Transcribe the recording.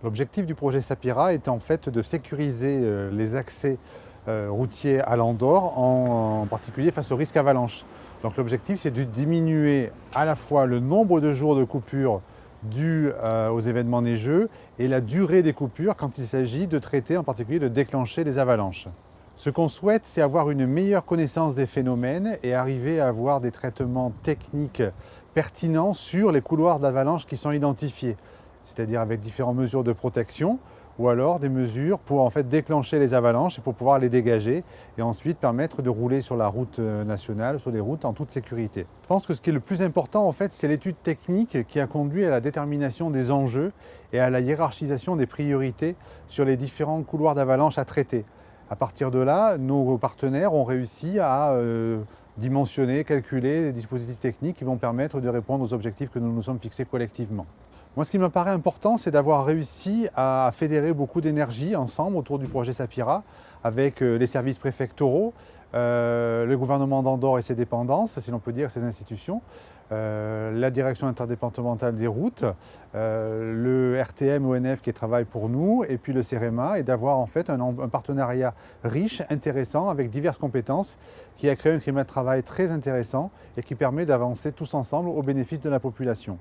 L'objectif du projet Sapira est en fait de sécuriser les accès routiers à l'Andorre, en particulier face au risque avalanche. Donc l'objectif, c'est de diminuer à la fois le nombre de jours de coupure dus aux événements neigeux et la durée des coupures quand il s'agit de traiter, en particulier de déclencher des avalanches. Ce qu'on souhaite, c'est avoir une meilleure connaissance des phénomènes et arriver à avoir des traitements techniques pertinents sur les couloirs d'avalanche qui sont identifiés, c'est-à-dire avec différentes mesures de protection ou alors des mesures pour en fait déclencher les avalanches et pour pouvoir les dégager et ensuite permettre de rouler sur la route nationale, sur les routes en toute sécurité. Je pense que ce qui est le plus important en fait, c'est l'étude technique qui a conduit à la détermination des enjeux et à la hiérarchisation des priorités sur les différents couloirs d'avalanche à traiter. À partir de là, nos partenaires ont réussi à dimensionner, calculer des dispositifs techniques qui vont permettre de répondre aux objectifs que nous nous sommes fixés collectivement. Moi, ce qui me paraît important, c'est d'avoir réussi à fédérer beaucoup d'énergie ensemble autour du projet Sapira, avec les services préfectoraux, le gouvernement d'Andorre et ses dépendances, si l'on peut dire, ses institutions, la direction interdépartementale des routes, le RTM ONF qui travaille pour nous, et puis le CEREMA, et d'avoir en fait un partenariat riche, intéressant, avec diverses compétences, qui a créé un climat de travail très intéressant et qui permet d'avancer tous ensemble au bénéfice de la population.